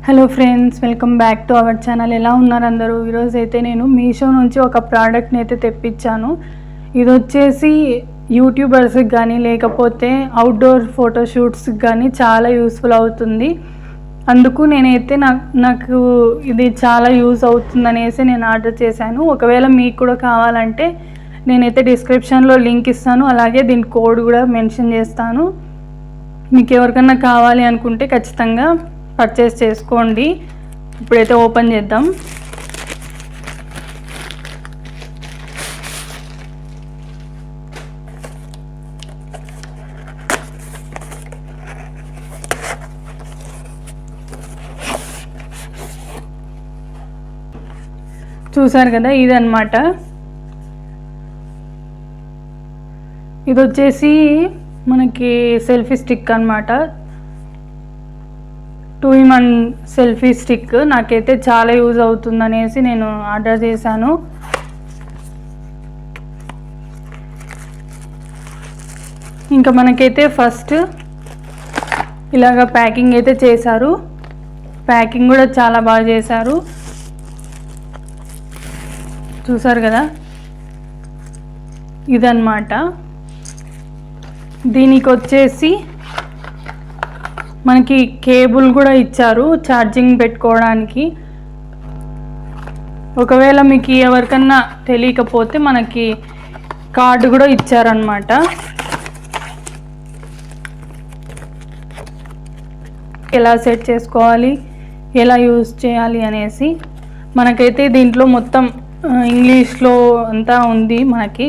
Hello friends, welcome back to our channel. ఎలా ఉన్నారు అందరూ? ఈరోజు అయితే నేను మీషో నుంచి ఒక ప్రోడక్ట్ని అయితే తెప్పించాను. ఇది వచ్చేసి యూట్యూబర్స్కి కానీ లేకపోతే అవుట్డోర్ ఫోటోషూట్స్కి కానీ చాలా యూస్ఫుల్ అవుతుంది. అందుకు నేనైతే నాకు ఇది చాలా యూస్ అవుతుందనేసి నేను ఆర్డర్ చేశాను. ఒకవేళ మీకు కూడా కావాలంటే నేనైతే డిస్క్రిప్షన్లో లింక్ ఇస్తాను, అలాగే దీని కోడ్ కూడా మెన్షన్ చేస్తాను. మీకు ఎవరికన్నా కావాలి అనుకుంటే ఖచ్చితంగా పర్చేస్ చేసుకోండి. ఇప్పుడైతే ఓపెన్ చేద్దాం. చూసారు కదా, ఇదన్నమాట. ఇది వచ్చేసి మనకి సెల్ఫీ స్టిక్ అన్నమాట. 2-in-1 selfie stick. నాకైతే చాలా యూజ్ అవుతుందనేసి నేను ఆర్డర్ చేశాను. ఇంకా మనకైతే ఫస్ట్ ఇలాగ ప్యాకింగ్ అయితే చేశారు. ప్యాకింగ్ కూడా చాలా బాగా చేశారు. చూసారు కదా, ఇదన్నమాట. దీనికి వచ్చేసి మనకి కేబుల్ కూడా ఇచ్చారు ఛార్జింగ్ పెట్టుకోవడానికి. ఒకవేళ మీకు ఎవరికన్నా తెలియకపోతే మనకి కార్డు కూడా ఇచ్చారన్నమాట. ఎలా సెట్ చేసుకోవాలి, ఎలా యూజ్ చేయాలి అనేసి మనకైతే దీంట్లో మొత్తం ఇంగ్లీష్లో అంతా ఉంది. మనకి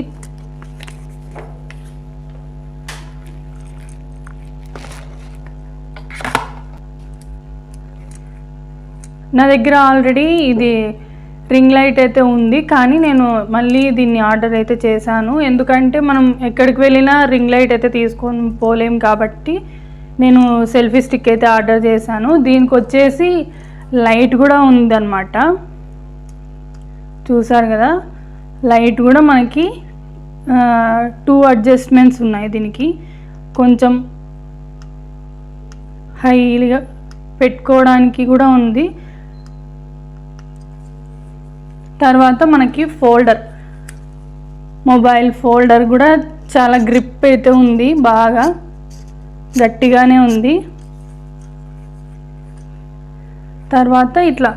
నా దగ్గర ఆల్రెడీ ఇది రింగ్ లైట్ అయితే ఉంది, కానీ నేను మళ్ళీ దీన్ని ఆర్డర్ అయితే చేశాను. ఎందుకంటే మనం ఎక్కడికి వెళ్ళినా రింగ్ లైట్ అయితే తీసుకొని పోలేం కాబట్టి నేను సెల్ఫీ స్టిక్ అయితే ఆర్డర్ చేశాను. దీనికి వచ్చేసి లైట్ కూడా ఉందన్నమాట. చూసారు కదా, లైట్ కూడా మనకి 2 అడ్జస్ట్మెంట్స్ ఉన్నాయి. దీనికి కొంచెం హైగా పెట్టుకోవడానికి కూడా ఉంది. తర్వాత మనకి ఫోల్డర్, మొబైల్ ఫోల్డర్ కూడా చాలా గ్రిప్ అయితే ఉంది, బాగా గట్టిగానే ఉంది. తర్వాత ఇట్లా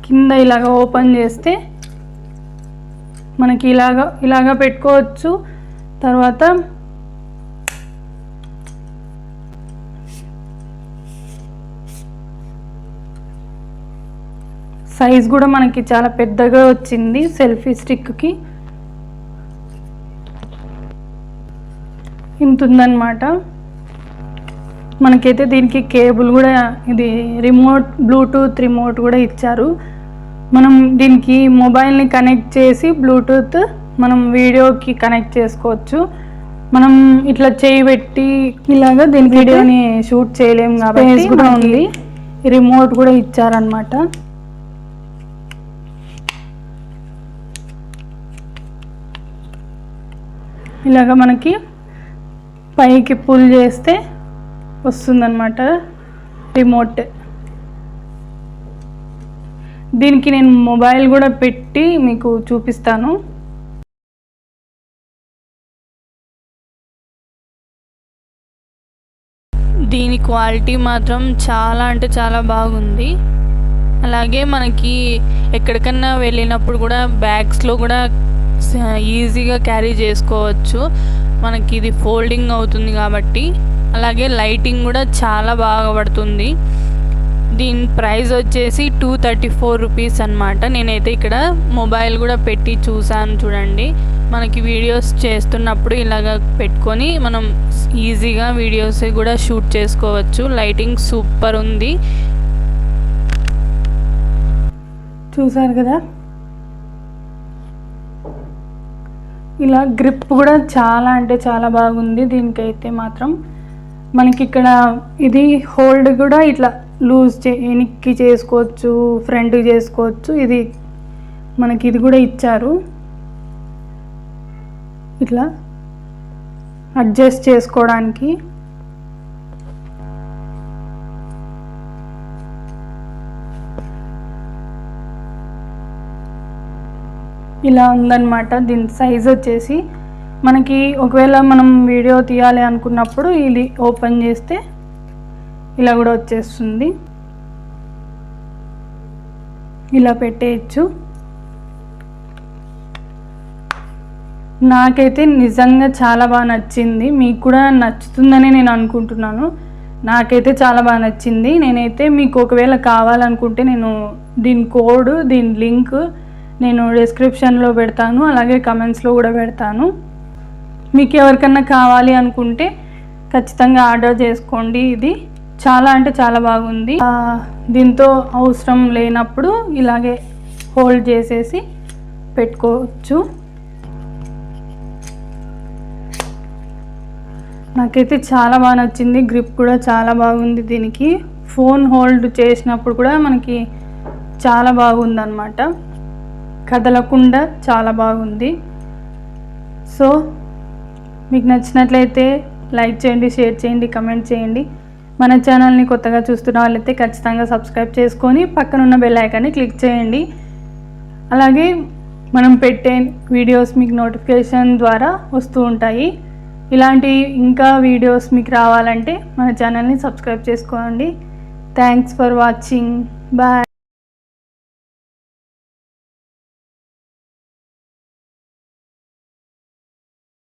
కింద ఇలాగ ఓపెన్ చేస్తే మనకి ఇలాగ పెట్టుకోవచ్చు. తర్వాత సైజ్ కూడా మనకి చాలా పెద్దగా వచ్చింది సెల్ఫీ స్టిక్కి. ఇంత ఉందన్నమాట. మనకైతే దీనికి కేబుల్ కూడా, ఇది రిమోట్, బ్లూటూత్ రిమోట్ కూడా ఇచ్చారు. మనం దీనికి మొబైల్ని కనెక్ట్ చేసి బ్లూటూత్ మనం వీడియోకి కనెక్ట్ చేసుకోవచ్చు. మనం ఇట్లా చేయి పెట్టి ఇలాగా దీని వీడియోని షూట్ చేయలేము కాబట్టి కూడా ఉంది. రిమోట్ కూడా ఇచ్చారనమాట. ఇలాగ మనకి పైకి పుల్ చేస్తే వస్తుందన్నమాట రిమోట్. దీనికి నేను మొబైల్ కూడా పెట్టి మీకు చూపిస్తాను. దీని క్వాలిటీ మాత్రం చాలా అంటే చాలా బాగుంది. అలాగే మనకి ఎక్కడికన్నా వెళ్ళినప్పుడు కూడా బ్యాగ్స్లో కూడా ఈజీగా క్యారీ చేసుకోవచ్చు. మనకి ఇది ఫోల్డింగ్ అవుతుంది కాబట్టి. అలాగే లైటింగ్ కూడా చాలా బాగా పడుతుంది. దీని ప్రైస్ వచ్చేసి 234 రూపీస్ అనమాట. నేనైతే ఇక్కడ మొబైల్ కూడా పెట్టి చూసాను, చూడండి. మనకి వీడియోస్ చేస్తున్నప్పుడు ఇలాగ పెట్టుకొని మనం ఈజీగా వీడియోస్ కూడా షూట్ చేసుకోవచ్చు. లైటింగ్ సూపర్ ఉంది. చూసారు కదా, ఇలా గ్రిప్ కూడా చాలా అంటే చాలా బాగుంది. దీనికైతే మాత్రం మనకి ఇక్కడ ఇది హోల్డ్ కూడా ఇట్లా లూజ్ వెనక్కి చేసుకోవచ్చు, ఫ్రంట్ చేసుకోవచ్చు. ఇది మనకి ఇది కూడా ఇచ్చారు, ఇట్లా అడ్జస్ట్ చేసుకోవడానికి. ఇలా ఉందన్నమాట. దీని సైజ్ వచ్చేసి మనకి ఒకవేళ మనం వీడియో తీయాలి అనుకున్నప్పుడు ఇది ఓపెన్ చేస్తే ఇలా కూడా వచ్చేస్తుంది, ఇలా పెట్టేయచ్చు. నాకైతే నిజంగా చాలా బాగా నచ్చింది, మీకు కూడా నచ్చుతుందని నేను అనుకుంటున్నాను. నాకైతే చాలా బాగా నచ్చింది. నేనైతే మీకు ఒకవేళ కావాలనుకుంటే నేను దీని కోడ్, దీని లింక్ నేను డిస్క్రిప్షన్లో పెడతాను, అలాగే కమెంట్స్లో కూడా పెడతాను. మీకు ఎవరికన్నా కావాలి అనుకుంటే ఖచ్చితంగా ఆర్డర్ చేసుకోండి. ఇది చాలా అంటే చాలా బాగుంది. దీంతో అవసరం లేనప్పుడు ఇలాగే హోల్డ్ చేసేసి పెట్టుకోవచ్చు. నాకైతే చాలా బాగా నచ్చింది. గ్రిప్ కూడా చాలా బాగుంది దీనికి. ఫోన్ హోల్డ్ చేసినప్పుడు కూడా మనకి చాలా బాగుందన్నమాట, కదలకుండా చాలా బాగుంది. సో మీకు నచ్చినట్లయితే లైక్ చేయండి, షేర్ చేయండి, కమెంట్ చేయండి. మన ఛానల్ని కొత్తగా చూస్తున్న వాళ్ళైతే ఖచ్చితంగా సబ్స్క్రైబ్ చేసుకొని పక్కనున్న బెల్ ఐకాన్ని క్లిక్ చేయండి. అలాగే మనం పెట్టే వీడియోస్ మీకు నోటిఫికేషన్ ద్వారా వస్తూ ఉంటాయి. ఇలాంటి ఇంకా వీడియోస్ మీకు రావాలంటే మన ఛానల్ని సబ్స్క్రైబ్ చేసుకోండి. Thanks for watching. బాయ్.